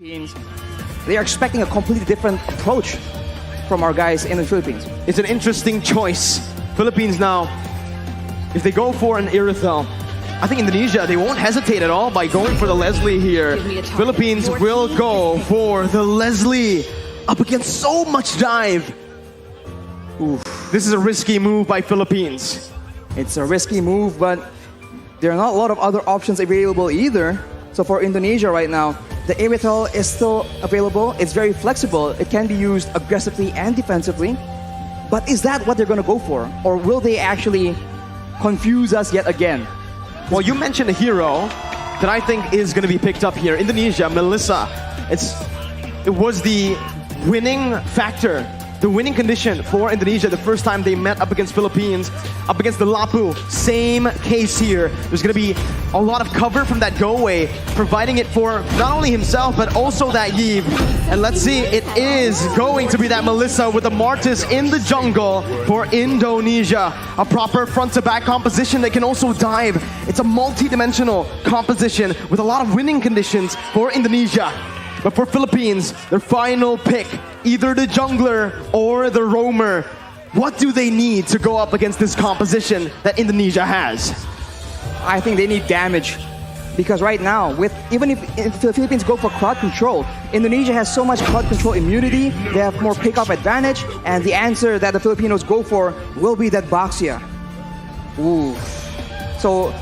They are expecting a completely different approach from our guys in the Philippines. It's an interesting choice. Philippines now, if they go for an Irithel, I think Indonesia, they won't hesitate at all by going for the Leslie here. Philippines will go for the Leslie up against so much dive. Oof. This is a risky move by Philippines. It's a risky move, but there are not a lot of other options available either. So for Indonesia right now, the Irithel is still available. It's very flexible. It can be used aggressively and defensively. But is that what they're going to go for? Or will they actually confuse us yet again? Well, you mentioned a hero that I think is going to be picked up here. Indonesia, Melissa. It was the winning factor, the winning condition for Indonesia the first time they met up against Philippines, up against the Lapu. Same case here. There's going to be a lot of cover from that go-away, providing it for not only himself, but also that Yves. And let's see, it is going to be that Melissa with the Martis in the jungle for Indonesia. A proper front-to-back composition that can also dive. It's a multi-dimensional composition with a lot of winning conditions for Indonesia. But for Philippines, their final pick, either the jungler or the roamer. What do they need to go up against this composition that Indonesia has? I think they need damage. Because right now, even if the Philippines go for crowd control, Indonesia has so much crowd control immunity, they have more pick-off advantage, and the answer that the Filipinos go for will be that Baxia. Ooh. So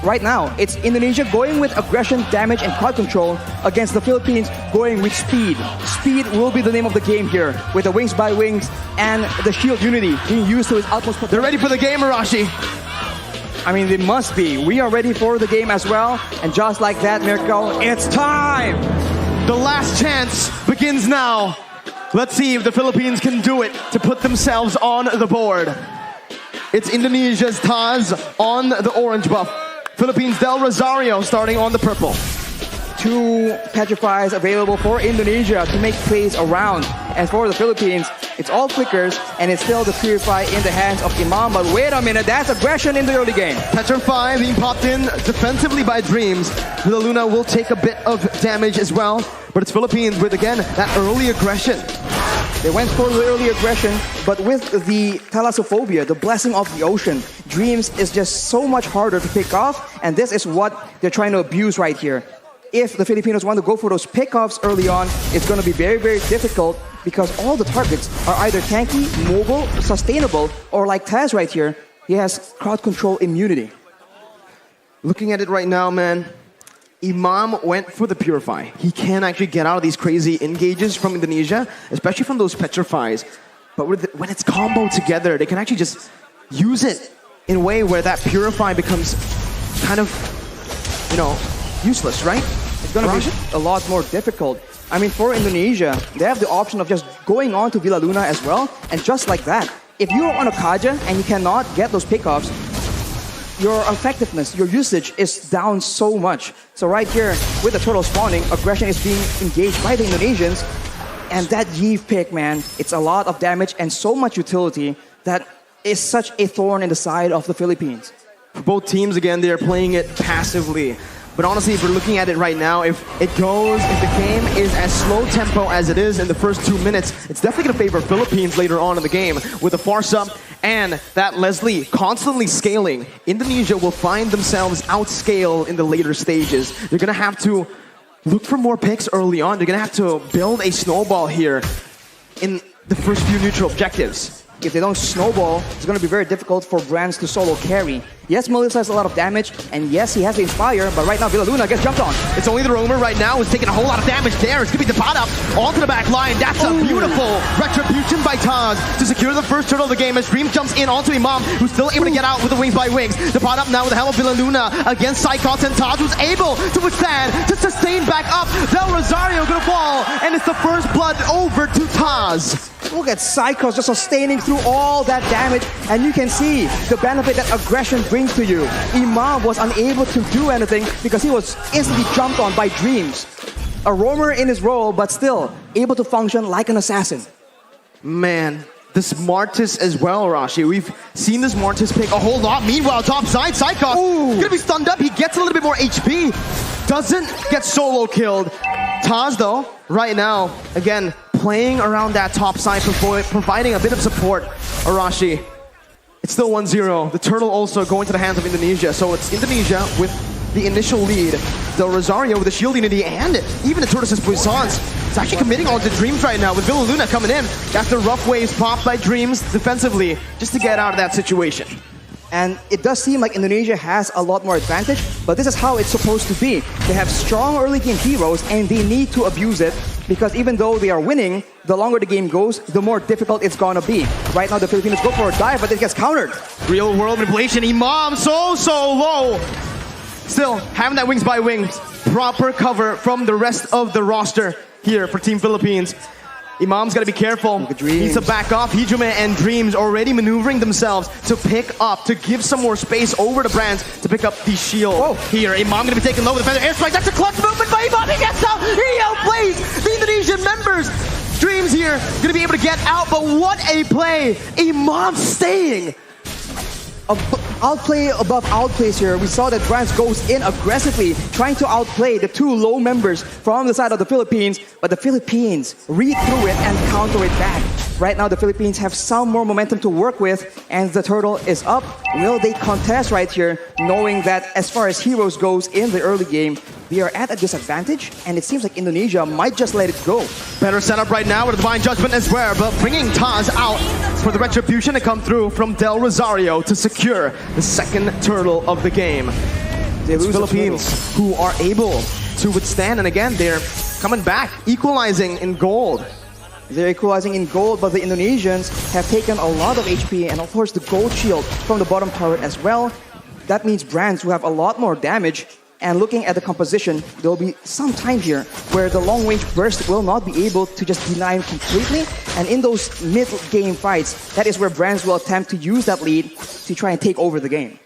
right now, it's Indonesia going with aggression, damage, and crowd control against the Philippines going with speed. Speed will be the name of the game here, with the wings by wings and the shield unity being used to its utmost potential. They're ready for the game, Arashi. I mean, they must be. We are ready for the game as well. And just like that, Mirko, it's time! The last chance begins now. Let's see if the Philippines can do it to put themselves on the board. It's Indonesia's Taz on the orange buff. Philippines Del Rosario starting on the purple. 2 petrifies available for Indonesia to make plays around. And for the Philippines, it's all flickers, and it's still the Purify in the hands of Imam. But wait a minute, that's aggression in the early game. Petrify being popped in defensively by Dreams. Villa Luna will take a bit of damage as well. But it's Philippines with, again, that early aggression. They went for the early aggression, but with the Thalassophobia, the blessing of the ocean, Dreams is just so much harder to pick off, and this is what they're trying to abuse right here. If the Filipinos want to go for those pickoffs early on, it's going to be very, very difficult because all the targets are either tanky, mobile, sustainable, or like Taz right here, he has crowd control immunity. Looking at it right now, man, Imam went for the Purify. He can actually get out of these crazy engages from Indonesia, especially from those Petrifies. But when it's comboed together, they can actually just use it in a way where that Purify becomes kind of, useless, right? It's going to be a lot more difficult. I mean, for Indonesia, they have the option of just going on to Villa Luna as well, and just like that, if you're on a Kaja and you cannot get those pickoffs, your effectiveness, your usage is down so much. So right here, with the turtle spawning, aggression is being engaged by the Indonesians. And that Yves pick, man, it's a lot of damage and so much utility that is such a thorn in the side of the Philippines. For both teams, again, they are playing it passively. But honestly, if we're looking at it right now, if the game is as slow tempo as it is in the first 2 minutes, it's definitely going to favor Philippines later on in the game. With the Farsa and that Leslie constantly scaling, Indonesia will find themselves outscaled in the later stages. They're going to have to look for more picks early on. They're going to have to build a snowball here in the first few neutral objectives. If they don't snowball, it's going to be very difficult for Brands to solo carry. Yes, Melissa has a lot of damage, and yes, he has the Inspire, but right now Villa Luna gets jumped on. It's only the roamer right now who's taking a whole lot of damage there. It's going to be the pot up onto the back line. That's a beautiful retribution by Taz to secure the first turtle of the game as Dream jumps in onto Imam, who's still able to get out with the wings by wings. The pot up now with the help of Villa Luna against Psychos, and Taz was able to withstand, to sustain back up. Del Rosario going to fall, and it's the first blood over to Taz. Look at Psychos just sustaining through all that damage, and you can see the benefit that aggression brings to you. Imam was unable to do anything because he was instantly jumped on by Dreams. A roamer in his role, but still able to function like an assassin. Man, this Martis as well, Rashi. We've seen this Martis pick a whole lot. Meanwhile, top side, Psychos gonna be stunned up. He gets a little bit more HP. Doesn't get solo killed. Taz, though, right now, again, playing around that top side, providing a bit of support. Arashi, it's still 1-0. The turtle also going to the hands of Indonesia. So it's Indonesia with the initial lead. Del Rosario with the shield unity and even the Tortoise's Puissance. It's actually committing on to Dreams right now with Villa Luna coming in. That's the rough waves popped by Dreams defensively just to get out of that situation. And it does seem like Indonesia has a lot more advantage, but this is how it's supposed to be. They have strong early game heroes and they need to abuse it, because even though they are winning, the longer the game goes, the more difficult it's gonna be. Right now the Filipinos go for a dive, but it gets countered. Real world manipulation, Imam so low. Still, having that wings by wings, proper cover from the rest of the roster here for Team Philippines. Imam's got to be careful. Needs to back off. Hijime and Dreams already maneuvering themselves to pick up, to give some more space over to Brands to pick up the shield. Here, Imam going to be taken low with the feather airstrike. That's a clutch movement by Imam. He gets out. He outplays the Indonesian members. Dreams here going to be able to get out, but what a play. Imam staying. Outplay above outplays here. We saw that Brands goes in aggressively, trying to outplay the two low members from the side of the Philippines, but the Philippines read through it and counter it back. Right now, the Philippines have some more momentum to work with, and the turtle is up. Will they contest right here, knowing that as far as heroes goes in the early game, they are at a disadvantage, and it seems like Indonesia might just let it go. Better setup right now with a Divine Judgment as well, but bringing Taz out for the Retribution to come through from Del Rosario to secure the second turtle of the game. The Philippines who are able to withstand, and again, they're coming back, equalizing in gold. They're equalizing in gold, but the Indonesians have taken a lot of HP, and of course the gold shield from the bottom turret as well. That means Brands who have a lot more damage. And looking at the composition, there will be some time here where the long-range burst will not be able to just deny him completely. And in those mid-game fights, that is where Brands will attempt to use that lead to try and take over the game.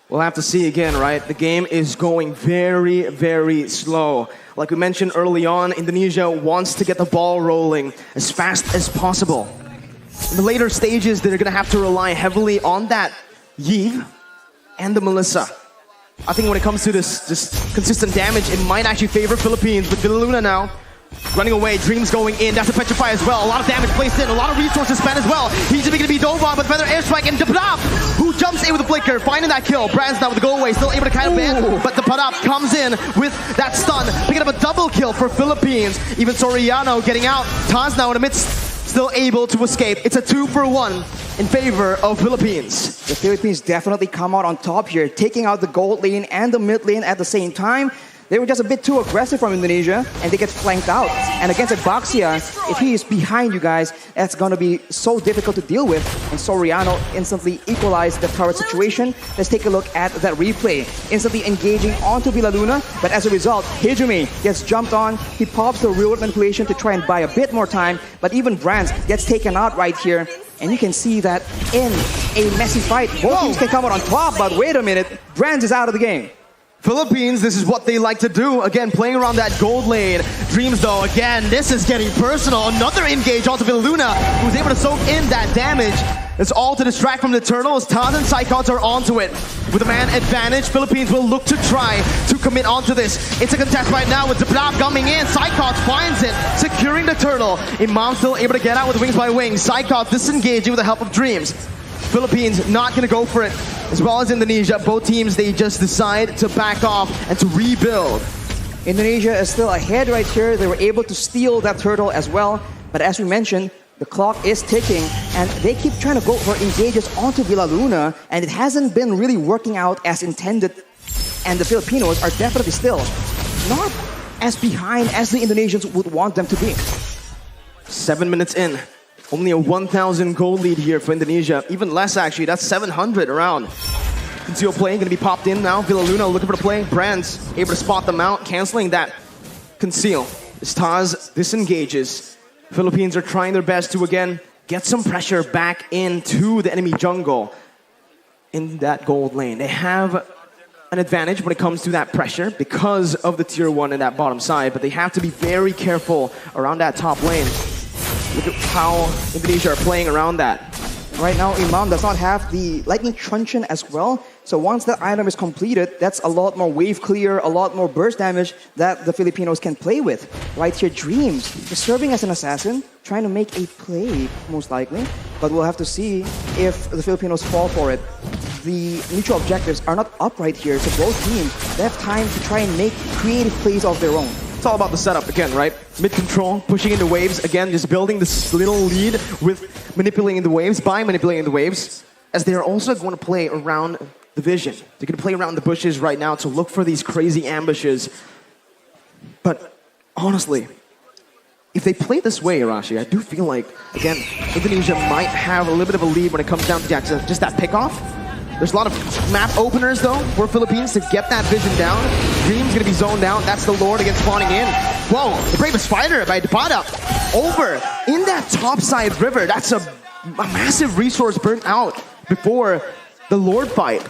We'll have to see again, right? The game is going very, very slow. Like we mentioned early on, Indonesia wants to get the ball rolling as fast as possible. In the later stages, they're going to have to rely heavily on that Yves and the Melissa. I think when it comes to this consistent damage, it might actually favor Philippines. With Villa Luna now running away, Dreams going in. That's a Petrify as well. A lot of damage placed in, a lot of resources spent as well. He's going to be dove on, but Feather Airstrike and Dapadap, who jumps in with the flicker, finding that kill. Brands now with the go away, still able to kind of ban, but Dapadap comes in with that stun, picking up a double kill for Philippines. Even Soriano getting out. Taz now in the midst, still able to escape. It's a 2-for-1 in favor of Philippines. The Philippines definitely come out on top here, taking out the gold lane and the mid lane at the same time. They were just a bit too aggressive from Indonesia, and they get flanked out. And against Abaxia, if he is behind you guys, that's going to be so difficult to deal with. And Soriano instantly equalized the turret situation. Let's take a look at that replay. Instantly engaging onto Villa Luna, but as a result, Hijime gets jumped on. He pops the real-world manipulation to try and buy a bit more time, but even Brands gets taken out right here. And you can see that in a messy fight, both teams can come out on top, but wait a minute, Brands is out of the game. Philippines, this is what they like to do. Again, playing around that gold lane. Dreams, though, again, this is getting personal. Another engage onto Villa Luna, who's able to soak in that damage. It's all to distract from the Eternals. Taz and Psychots are onto it. With a man advantage, Philippines will look to try to commit onto this. It's a contest right now with Dapadap coming in. Psychots finds it, securing the turtle. Imam still able to get out with wings by wings. Psychots disengaging with the help of Dreams. Philippines not going to go for it, as well as Indonesia. Both teams, they just decide to back off and to rebuild. Indonesia is still ahead right here. They were able to steal that turtle as well. But as we mentioned, the clock is ticking, and they keep trying to go for engages onto Villa Luna, and it hasn't been really working out as intended. And the Filipinos are definitely still not as behind as the Indonesians would want them to be. 7 minutes in. Only a 1,000 gold lead here for Indonesia. Even less, actually. That's 700 around. Conceal play going to be popped in now. Villa Luna looking for the play. Brands able to spot them out, canceling that conceal. As Taz disengages, Philippines are trying their best to, again, get some pressure back into the enemy jungle in that gold lane. They have an advantage when it comes to that pressure because of the tier 1 in that bottom side, but they have to be very careful around that top lane. Look at how Indonesia are playing around that. Right now, Imam does not have the Lightning Truncheon as well, So once that item is completed, that's a lot more wave clear, a lot more burst damage that the Filipinos can play with. Right here, Dreams is serving as an assassin, trying to make a play, most likely. But we'll have to see if the Filipinos fall for it. The neutral objectives are not up right here, so both teams, they have time to try and make creative plays of their own. It's all about the setup again, right? Mid control, pushing into waves, again, just building this little lead with manipulating the waves, by manipulating the waves, as they are also going to play around the vision. They're going to play around the bushes right now to look for these crazy ambushes. But honestly, if they play this way, Arashi, I do feel like, again, Indonesia might have a little bit of a lead when it comes down to just that pickoff. There's a lot of map openers, though, for Philippines to get that vision down. Dream's going to be zoned out. That's the Lord again spawning in. Whoa, the bravest fighter by Depada. Over in that topside river. That's a massive resource burnt out before the Lord fight.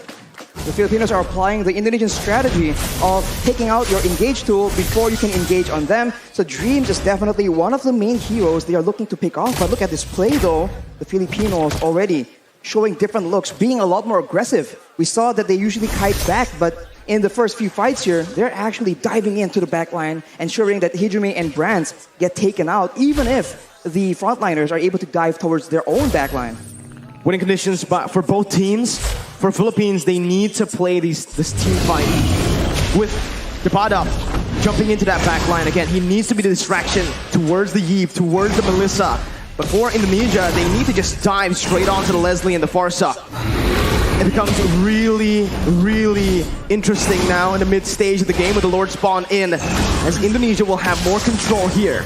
The Filipinos are applying the Indonesian strategy of taking out your engage tool before you can engage on them. So Dreams is definitely one of the main heroes they are looking to pick off. But look at this play, though. The Filipinos already showing different looks, being a lot more aggressive. We saw that they usually kite back, but in the first few fights here, they're actually diving into the backline, ensuring that Hijime and Brands get taken out, even if the frontliners are able to dive towards their own backline. Winning conditions for both teams. For Philippines, they need to play this team fight with Depada jumping into that backline. Again, he needs to be the distraction towards the Yeep, towards the Melissa. But for Indonesia, they need to just dive straight onto the Leslie and the Farsa. It becomes really, really interesting now in the mid-stage of the game with the Lord spawn in, as Indonesia will have more control here.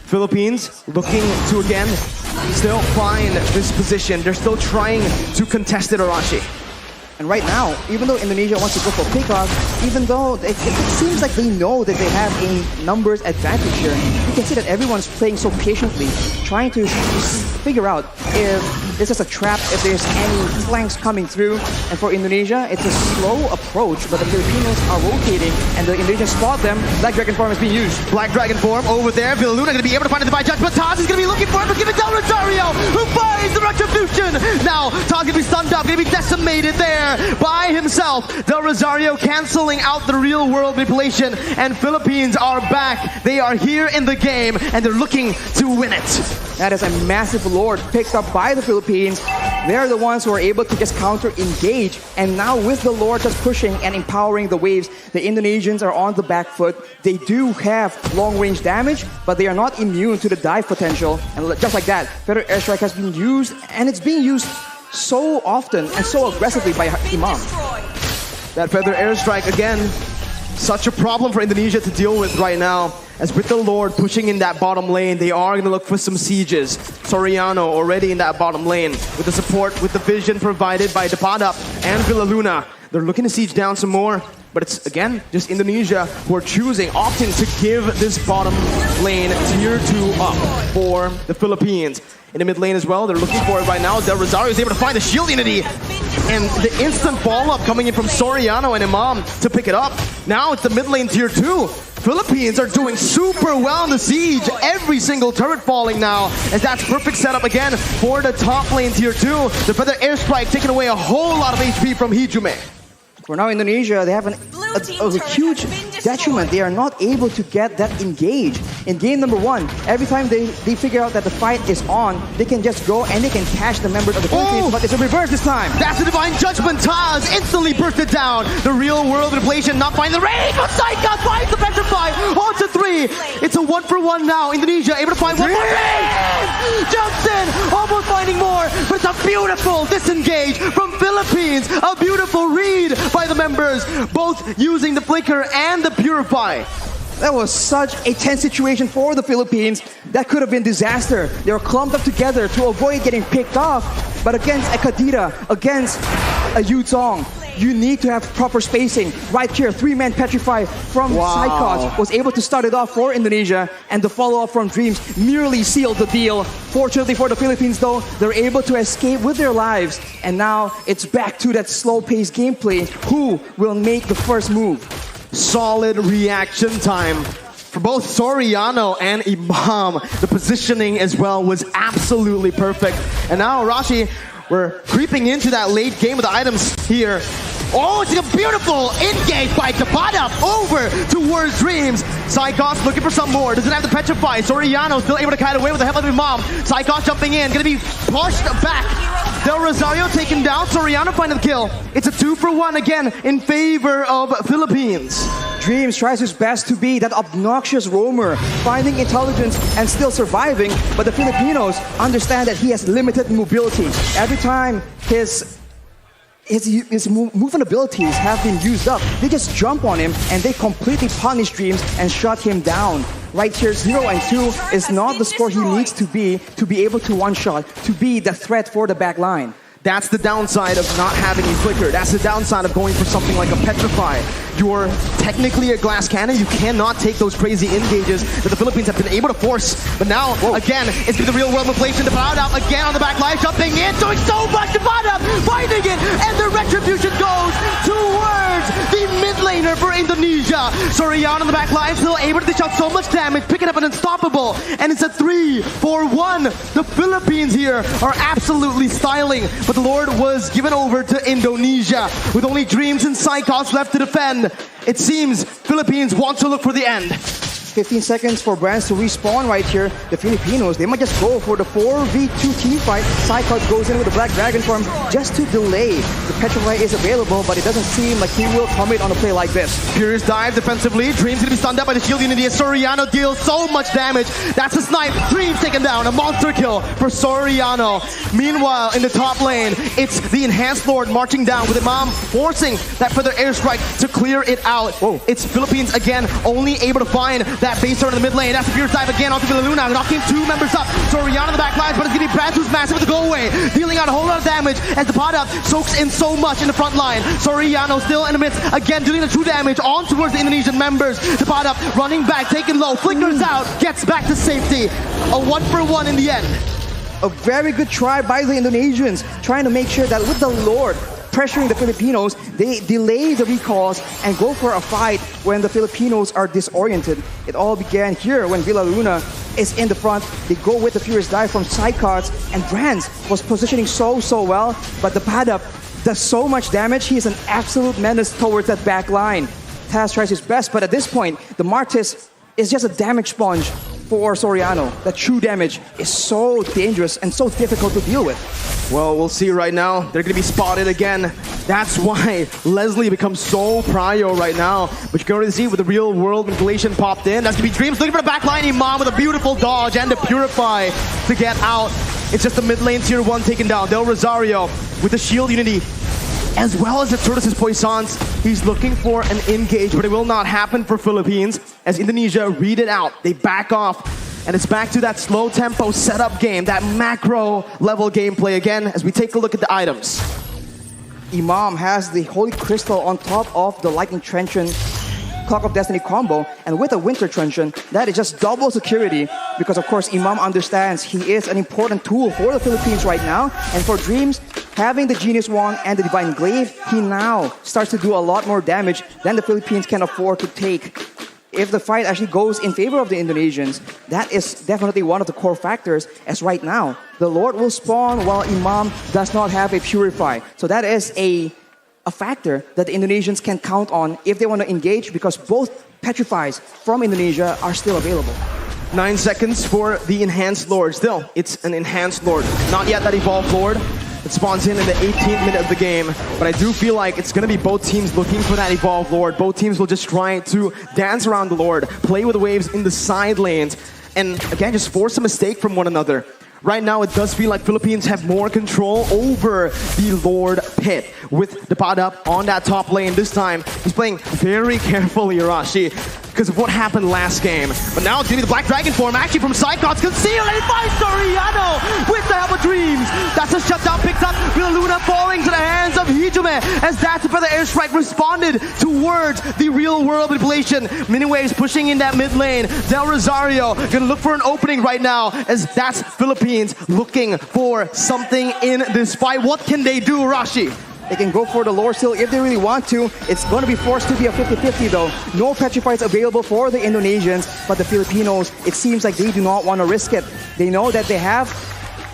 Philippines looking to, again, still find this position. They're still trying to contest it, Arashi. And right now, even though Indonesia wants to go for pickoff, even though it seems like they know that they have a numbers advantage here, you can see that everyone's playing so patiently, trying to figure out if this is a trap, if there's any flanks coming through. And for Indonesia, it's a slow approach, but the Filipinos are rotating, and the Indonesians spot them. Black Dragon form is being used. Black Dragon form over there. Villaluna going to be able to find a divine judge, but Taz is going to be looking for it, but give it down to Rosario, who finds the retribution. Now, Taz going to be stunned up, going to be decimated there by himself. Del Rosario canceling out the real world manipulation, and Philippines are back. They are here in the game, and they're looking to win it. That is a massive Lord picked up by the Philippines. They're the ones who are able to just counter-engage. And now with the Lord just pushing and empowering the waves, the Indonesians are on the back foot. They do have long-range damage, but they are not immune to the dive potential. And just like that, Feather Airstrike has been used, and it's being used so often and so aggressively by Imam. That Feather Airstrike, again, such a problem for Indonesia to deal with right now. As with the Lord pushing in that bottom lane, they are going to look for some sieges. Soriano already in that bottom lane with the support, with the vision provided by Depada and Villaluna. They're looking to siege down some more, but it's, again, just Indonesia who are opting to give this bottom lane tier 2 up for the Philippines. In the mid lane as well, they're looking for it right now. Del Rosario is able to find the shield unity. And the instant follow-up coming in from Soriano and Imam to pick it up. Now it's the mid lane tier 2. Philippines are doing super well in the siege. Every single turret falling now, as that's perfect setup again for the top lane tier 2. The Feather Airstrike taking away a whole lot of HP from Hijime. For now, Indonesia, they have a huge detriment. They are not able to get that engage. In game number 1, every time they figure out that the fight is on, they can just go and they can catch the members of the Philippines, but it's a reverse this time. That's the Divine Judgment. Taz instantly bursted down. The real world manipulation not finding the range, but Saigon finds the petrify. On to 3. It's a 1-for-1 now. Indonesia able to find one more. Jumps in, almost finding more, but it's a beautiful disengage from Philippines. A beautiful read by the members, both using the Flicker and the Purify. That was such a tense situation for the Philippines. That could have been disaster. They were clumped up together to avoid getting picked off. But against a Kadira, against a Yutong, you need to have proper spacing. Right here, 3-man Petrify from Psychos was able to start it off for Indonesia, and the follow-up from Dreams nearly sealed the deal. Fortunately for the Philippines, though, they're able to escape with their lives. And now it's back to that slow-paced gameplay. Who will make the first move? Solid reaction time for both Soriano and Imam. The positioning as well was absolutely perfect. And now, Arashi, we're creeping into that late game with the items here. Oh, it's a beautiful engage by Tapada over towards Dreams. Psychos looking for some more. Doesn't have to petrify. Soriano still able to kite away with the help of his mom. Psychos jumping in. Gonna be pushed back. Del Rosario taken down. Soriano finding the kill. It's a 2-for-1 again in favor of Philippines. Dreams tries his best to be that obnoxious roamer, finding intelligence and still surviving, but the Filipinos understand that he has limited mobility. Every time his movement abilities have been used up, they just jump on him and they completely punish Dreams and shut him down. Right here, 0 and 2 is not the score he needs to be able to one-shot, to be the threat for the back line. That's the downside of not having a flicker. That's the downside of going for something like a petrify. You're technically a glass cannon. You cannot take those crazy engages that the Philippines have been able to force. But now, again, it's been the real world inflation. Tapada again on the back line, jumping in, doing so much. Tapada finding it, and the retribution goes towards the mid laner for Indonesia. Soriano on the back line, still able to dish out so much damage, picking up an unstoppable, and it's a 3-for-1. The Philippines here are absolutely styling, but the Lord was given over to Indonesia with only Dreams and Psychos left to defend. It seems Philippines want to look for the end. 15 seconds for Brands to respawn right here. The Filipinos, they might just go for the 4v2 team fight. Psychos goes in with the Black Dragon form just to delay. The Petrify is available, but it doesn't seem like he will commit on a play like this. Furious dive defensively. Dreams gonna be stunned up by the shield unity as Soriano deals so much damage. That's a snipe. Dreams taken down. A monster kill for Soriano. Meanwhile, in the top lane, it's the Enhanced Lord marching down with Imam forcing that further airstrike to clear it out. Whoa. It's Philippines again, only able to find that base turn in the mid lane. That's the Fierce dive again onto Villaluna, knocking 2 members up. Soriano on the back lines, but it's going to be Brands who's massive with the go away, dealing out a whole lot of damage as the pot up soaks in so much in the front line. Soriano still in the midst, again dealing the true damage on towards the Indonesian members. The pot up running back, taking low, flickers out, gets back to safety. A 1-for-1 in the end. A very good try by the Indonesians, trying to make sure that with the Lord pressuring the Filipinos, they delay the recalls and go for a fight when the Filipinos are disoriented. It all began here when Villaluna is in the front. They go with the Furious Dive from Psychos, and Brands was positioning so well, but the Padap does so much damage. He is an absolute menace towards that back line. Taz tries his best, but at this point, the Martis is just a damage sponge for Soriano. The true damage is so dangerous and so difficult to deal with. Well, we'll see right now. They're going to be spotted again. That's why Leslie becomes so prio right now. But you can already see with the real world manipulation popped in. That's going to be Dreams looking for the back line. Imam with a beautiful dodge and the Purify to get out. It's just the mid lane tier 1 taken down. Del Rosario with the shield unity, as well as the Tortoise's Poissons. He's looking for an engage, but it will not happen for Philippines as Indonesia read it out. They back off, and it's back to that slow tempo setup game, that macro level gameplay again as we take a look at the items. Imam has the Holy Crystal on top of the Lightning Trenchant Clock of Destiny combo, and with a Winter Trenchant, that is just double security because of course Imam understands he is an important tool for the Philippines right now, and for Dreams, having the Genius Wand and the Divine Glaive, he now starts to do a lot more damage than the Philippines can afford to take. If the fight actually goes in favor of the Indonesians, that is definitely one of the core factors, as right now, the Lord will spawn while Imam does not have a Purify. So that is a factor that the Indonesians can count on if they want to engage, because both Petrifies from Indonesia are still available. 9 seconds for the Enhanced Lord. Still, it's an Enhanced Lord. Not yet that Evolved Lord. It spawns in the 18th minute of the game. But I do feel like it's going to be both teams looking for that Evolved Lord. Both teams will just try to dance around the Lord, play with the waves in the side lanes, and again, just force a mistake from one another. Right now, it does feel like Philippines have more control over the Lord pit with the pod up on that top lane. This time, he's playing very carefully, Arashi, because of what happened last game. But now it's going to be the Black Dragon form, actually from Psychos, concealed, and he finds Soriano with the help of Dreams. That's a shutdown, picks up Villaluna, falling to the hands of Hijume, as that's the further airstrike responded towards the real world manipulation. Miniwaves pushing in that mid lane. Del Rosario gonna look for an opening right now, as that's Philippines looking for something in this fight. What can they do, Rashi? They can go for the lore still if they really want to. It's going to be forced to be a 50-50 though. No Petrifies available for the Indonesians, but the Filipinos, it seems like they do not want to risk it. They know that they have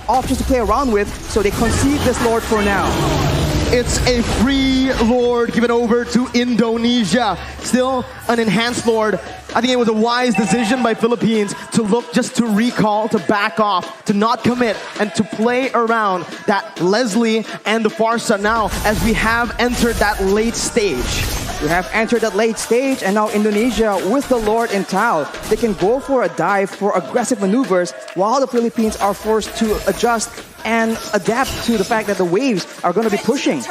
options to play around with, so they concede this lord for now. It's a free Lord given over to Indonesia. Still an enhanced Lord. I think it was a wise decision by Philippines to look just to recall, to back off, to not commit, and to play around that Leslie and the Farsa now as we have entered that late stage. We have entered that late stage, and now Indonesia with the Lord in tow. They can go for a dive, for aggressive maneuvers, while the Philippines are forced to adjust and adapt to the fact that the waves are going to be pushing.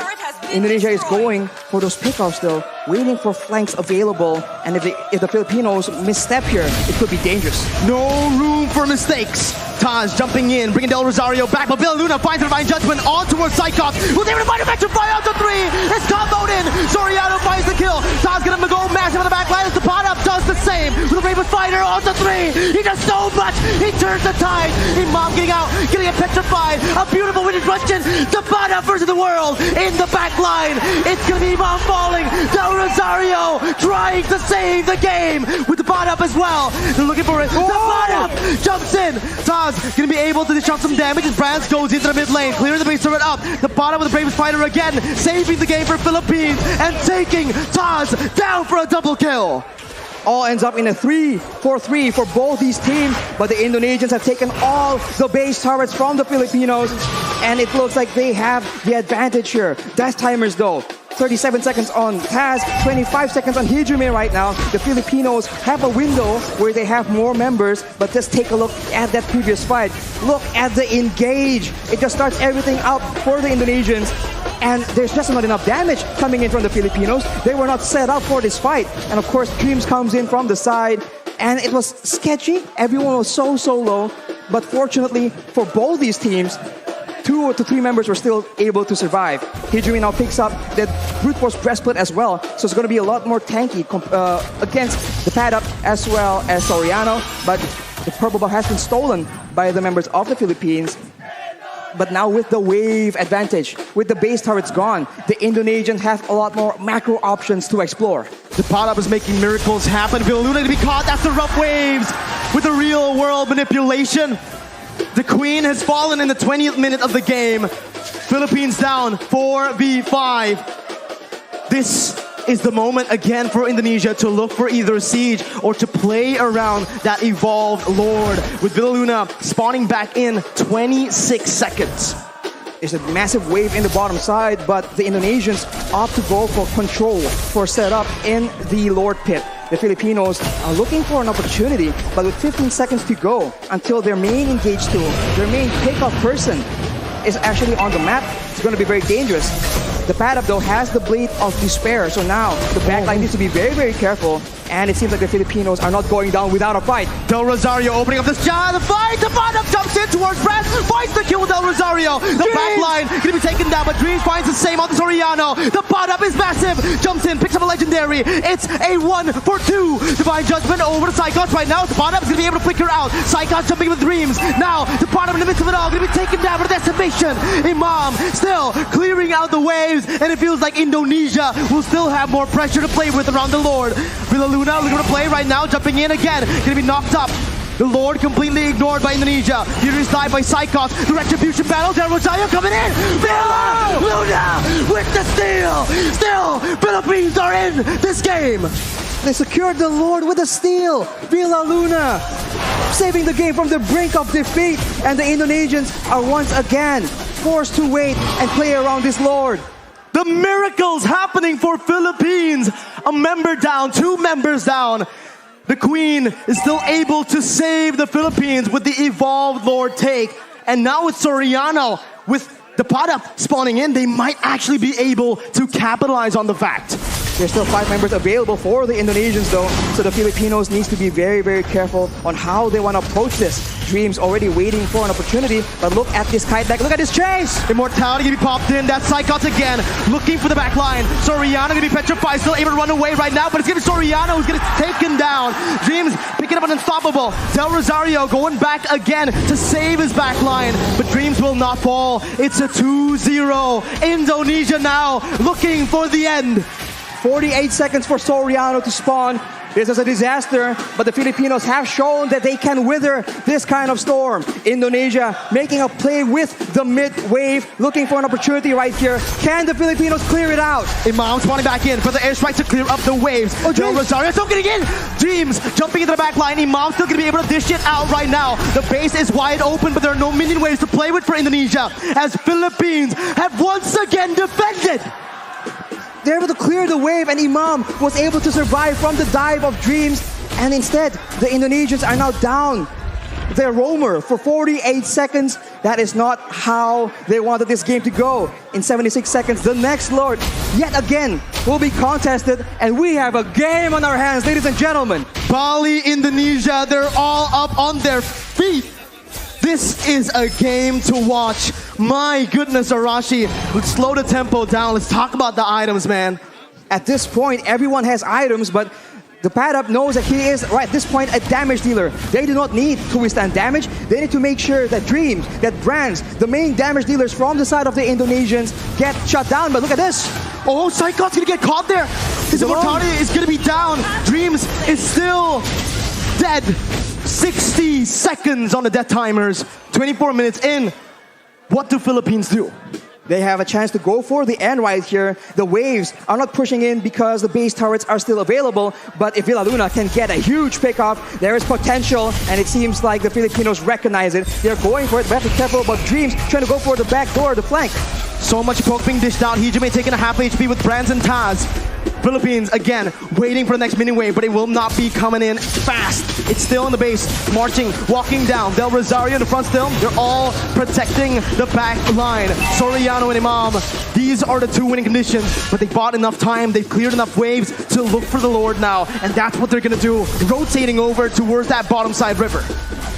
Indonesia is going for those pickoffs though, waiting for flanks available, and if the Filipinos misstep here, it could be dangerous. No room for mistakes. Taz jumping in, bringing Del Rosario back, but Villa Luna finds the divine judgment on towards Psychos. Will they able to find a electrify out to 3? It's comboed in. Soriano finds the kill. Taz gonna go massive on the back line as the pot up does the same. With the Raven Fighter on to 3. He does so much. He turns the tide. Imam getting out, getting it petrified. A beautiful winning Russian. The pot up versus the world in the back line. It's gonna be Imam falling. Del Rosario trying to save the game with the pot up as well. They're looking for it. The pot up jumps in. Taz gonna be able to dish out some damage as Brands goes into the mid lane, clearing the base turret up. The bottom with the Bravest Fighter again, saving the game for Philippines and taking Taz down for a double kill. All ends up in a 3-4-3 for both these teams, but the Indonesians have taken all the base turrets from the Filipinos, and it looks like they have the advantage here. Death timers though, 37 seconds on Taz, 25 seconds on Hijime right now. The Filipinos have a window where they have more members, but just take a look at that previous fight. Look at the engage. It just starts everything up for the Indonesians, and there's just not enough damage coming in from the Filipinos. They were not set up for this fight. And of course, Dreams comes in from the side, and it was sketchy. Everyone was so low, but fortunately for both these teams, 2 to 3 members were still able to survive. Hijumi now picks up the brute force breastplate as well, so it's going to be a lot more tanky against the pad up as well as Soriano, but the purple buff has been stolen by the members of the Philippines. But now with the wave advantage, with the base turrets gone, the Indonesians have a lot more macro options to explore. The pot up is making miracles happen. Villa Luna to be caught after rough waves with the real world manipulation. The Queen has fallen in the 20th minute of the game. Philippines down 4v5. This is the moment again for Indonesia to look for either siege or to play around that evolved Lord, with Villa Luna spawning back in 26 seconds. There's a massive wave in the bottom side, but the Indonesians opt to go for control, for setup in the Lord pit. The Filipinos are looking for an opportunity, but with 15 seconds to go until their main engage tool, their main pickup person is actually on the map, it's going to be very dangerous. The pad up though has the Blade of Despair, so now the backline needs to be very careful, and it seems like the Filipinos are not going down without a fight. Del Rosario opening up this the fight! The pad up jumps in towards Brad, finds the kill with Del Rosario. The backline gonna be taken down, but Dreams finds the same on the Soriano. The pad up is massive, jumps in, picks up a legendary. It's a 1-for-2. Divine Judgment over to Psychos right now. The pad up is gonna be able to flicker out. Psychos jumping with Dreams. Now the pad up in the midst of it all gonna be taken down for the decimation. Imam still clearing out the waves, and it feels like Indonesia will still have more pressure to play with around the Lord. Villa Luna looking to play right now, jumping in again, gonna be knocked up. The Lord completely ignored by Indonesia. Furious dive by Psychos. The retribution battle. Del Rosario coming in. Villa Luna with the steal. Still, Philippines are in this game. They secured the Lord with a steal. Villa Luna saving the game from the brink of defeat, and the Indonesians are once again forced to wait and play around this Lord. The miracles happening for Philippines. A member down, 2 members down. The Queen is still able to save the Philippines with the evolved Lord take. And now with Soriano, with the pot up spawning in, they might actually be able to capitalize on the fact. There's still 5 members available for the Indonesians though, so the Filipinos needs to be very careful on how they want to approach this. Dreams already waiting for an opportunity, but look at this kite back, look at this chase! Immortality gonna be popped in, that's Psychos again, looking for the back line. Soriano gonna be petrified, still able to run away right now, but it's gonna be Soriano who's gonna take him down. Dreams picking up an unstoppable. Del Rosario going back again to save his back line, but Dreams will not fall. It's a 2-0. Indonesia now looking for the end. 48 seconds for Soriano to spawn. This is a disaster, but the Filipinos have shown that they can weather this kind of storm. Indonesia making a play with the mid-wave, looking for an opportunity right here. Can the Filipinos clear it out? Imam spawning back in for the airstrike to clear up the waves. Del Rosario still getting in. Dreams jumping into the back line. Imam still going to be able to dish it out right now. The base is wide open, but there are no minion waves to play with for Indonesia, as Philippines have once again defended. They're able to clear the wave, and Imam was able to survive from the dive of Dreams. And instead, the Indonesians are now down their roamer for 48 seconds. That is not how they wanted this game to go. In 76 seconds, the next Lord, yet again, will be contested. And we have a game on our hands, ladies and gentlemen. Bali, Indonesia, they're all up on their feet. This is a game to watch. My goodness, Arashi. Let's slow the tempo down. Let's talk about the items, man. At this point, everyone has items, but the pad-up knows that he is, right at this point, a damage dealer. They do not need to withstand damage. They need to make sure that Dreams, that Brands, the main damage dealers from the side of the Indonesians, get shut down. But look at this. Oh, Psychot's gonna get caught there. His immortality is gonna be down. Dreams is still dead. 60 seconds on the death timers. 24 minutes in. What do Philippines do? They have a chance to go for the end right here. The waves are not pushing in because the base turrets are still available. But if Villa Luna can get a huge pickoff, there is potential. And it seems like the Filipinos recognize it. They're going for it. But have to be careful about Dreams trying to go for the back door, the flank. So much poke being dished out. Hijime taking a half HP with Brands and Taz. Philippines, again, waiting for the next mini wave, but it will not be coming in fast. It's still in the base, marching, walking down. Del Rosario in the front still. They're all protecting the back line. Soriano and Imam, these are the two winning conditions, but they bought enough time. They've cleared enough waves to look for the Lord now, and that's what they're going to do, rotating over towards that bottom side river.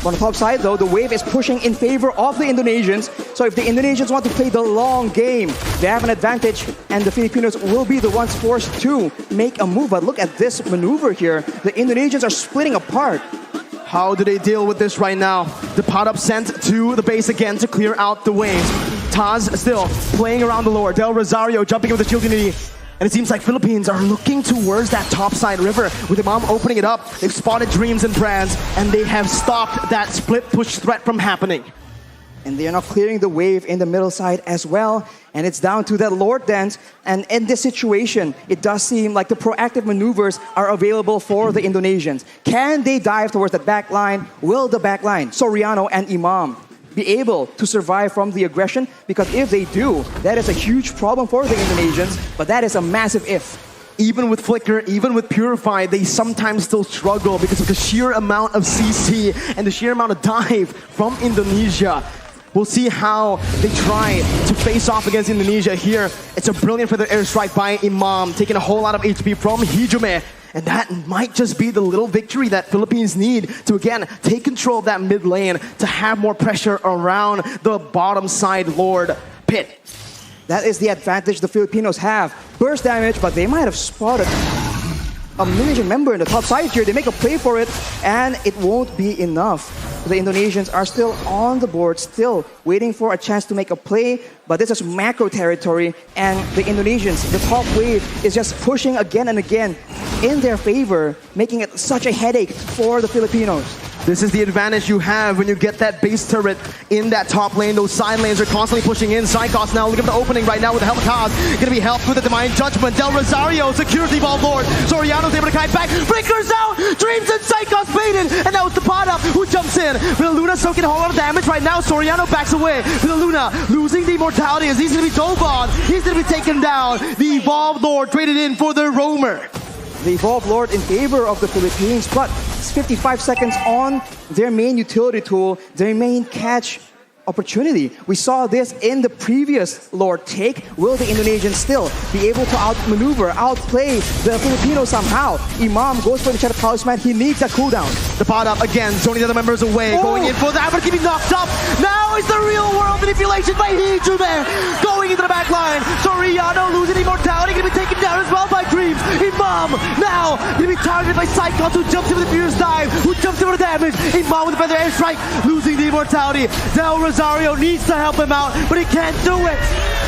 On the top side, though, the wave is pushing in favor of the Indonesians. So if the Indonesians want to play the long game, they have an advantage, and the Filipinos will be the ones forced to make a move. But look at this maneuver here. The Indonesians are splitting apart. How do they deal with this right now? The pot-up sent to the base again to clear out the waves. Taz still playing around the Lord. Del Rosario jumping with the shield unity. And it seems like Philippines are looking towards that topside river with Imam opening it up. They've spotted Dreams and Brands, and they have stopped that split push threat from happening. And they are now clearing the wave in the middle side as well. And it's down to that Lord dance. And in this situation, it does seem like the proactive maneuvers are available for the Indonesians. Can they dive towards the back line? Will the back line, Soriano and Imam, be able to survive from the aggression? Because if they do, that is a huge problem for the Indonesians, but that is a massive if. Even with Flicker, even with Purify, they sometimes still struggle because of the sheer amount of CC and the sheer amount of dive from Indonesia. We'll see how they try to face off against Indonesia here. It's a brilliant feather airstrike by Imam, taking a whole lot of HP from Hijime. And that might just be the little victory that Philippines need to, again, take control of that mid lane to have more pressure around the bottom side Lord pit. That is the advantage the Filipinos have. Burst damage, but they might have spotted a Indonesian member in the top side here. They make a play for it, and it won't be enough. The Indonesians are still on the board, still waiting for a chance to make a play, but this is macro territory, and the Indonesians, the top wave, is just pushing again and again in their favor, making it such a headache for the Filipinos. This is the advantage you have when you get that base turret in that top lane. Those side lanes are constantly pushing in. Psychos now looking at the opening right now with the help of Kaz. Going to be helped with the Divine Judgment. Del Rosario secures the ball Lord. Soriano's able to kite back. Breakers out! Dreams and Psychos baited! And now it's the pot up who jumps in. Villa Luna soaking a whole lot of damage right now. Soriano backs away. Villa Luna losing the immortality as he's going to be dove on. He's going to be taken down. The Evolved Lord traded in for the Roamer. The Evolved Lord in favor of the Philippines, but it's 55 seconds on their main utility tool, their main catch opportunity. We saw this in the previous Lord take. Will the Indonesians still be able to outmaneuver, outplay the Filipinos somehow? Imam goes for the Shadow Talisman. He needs a cooldown. The pot up again, zoning the other members away, going in for that, but getting knocked up. Now is the real world manipulation by Hijime, going into the back line. Soriano losing immortality, going to be taken down as well by Dreams. Imam now going to be targeted by Psychos, who jumps in with the fierce dive, who jumps in with the damage. Imam with the feather airstrike, losing the immortality. Del Rosario needs to help him out, but he can't do it.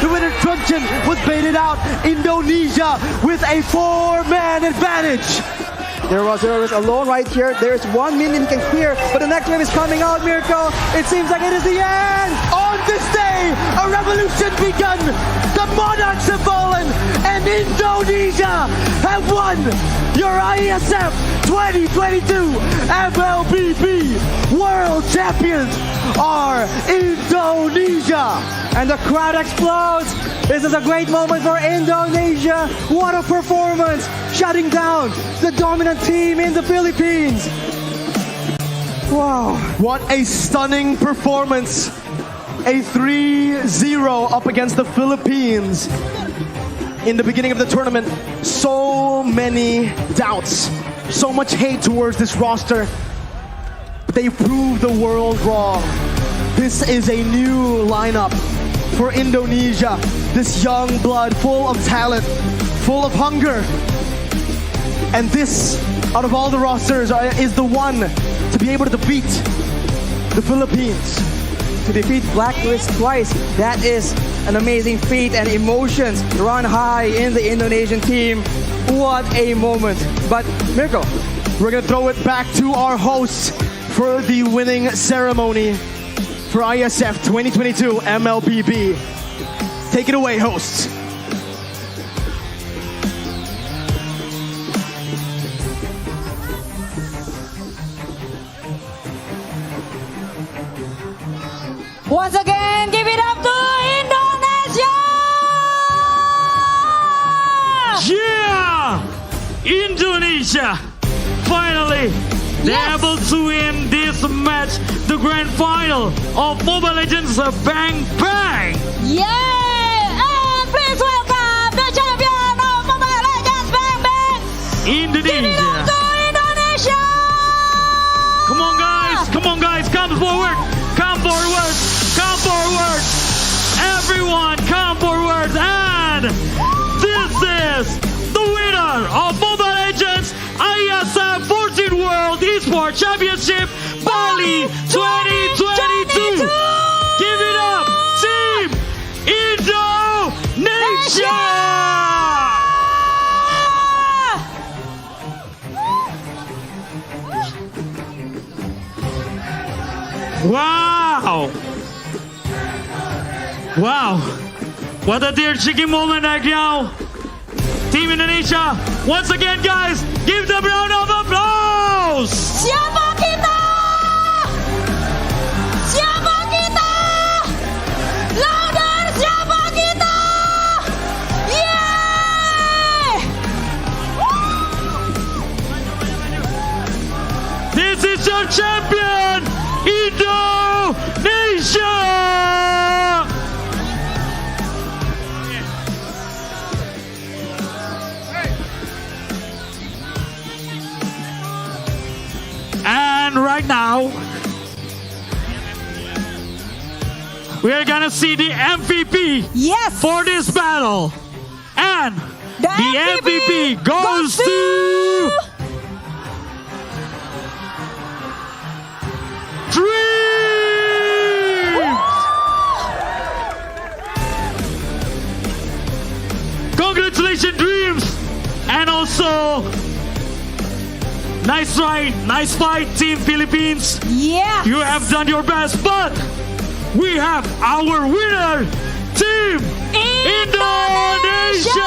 The winner truncheon was baited out. Indonesia with a 4-man advantage. There was alone right here. There's 1 million he can clear, but the next wave is coming out, Mirko. It seems like it is the end. On this day, a revolution begun. The monarchs have fallen, and Indonesia have won your IESF 2022 mlbb World Champions are Indonesia. And the crowd explodes. This is a great moment for Indonesia. What a performance, shutting down the dominant team in the Philippines. Wow. What a stunning performance. A 3-0 up against the Philippines. In the beginning of the tournament, so many doubts, so much hate towards this roster. But they proved the world wrong. This is a new lineup for Indonesia. This young blood, full of talent, full of hunger. And this, out of all the rosters, is the one to be able to defeat the Philippines. To defeat Blacklist twice, that is an amazing feat, and emotions run high in the Indonesian team. What a moment. But Mirko, we're gonna throw it back to our hosts for the winning ceremony for IESF 2022 mlbb. Take it away, hosts. Once again, give it up to Indonesia! Yeah! Indonesia! Finally, they're able to win this match, the grand final of Mobile Legends Bang Bang! Yeah! And please welcome the champion of Mobile Legends Bang Bang! Give it Indonesia! up to Indonesia! Come on guys, come forward! Come forward! Come forward! Everyone, come forward! And this is the winner of Mobile Legends IESF 14 World Esports Championship Bali 2022! Give it up, Team Indonesia! Wow! Wow! What a tear-shaking moment right now! Team Indonesia, once again guys, give them a round of applause! Siapa kita? Siapa kita? Louder, siapa kita? Yeah! This is your champion, Indonesia! And right now, we are gonna see the MVP Yes! for this battle. And The the MVP goes to Dreams! Congratulations, Dreams! And also, nice try, nice fight, Team Philippines. Yeah! You have done your best, but we have our winner, Team Indonesia!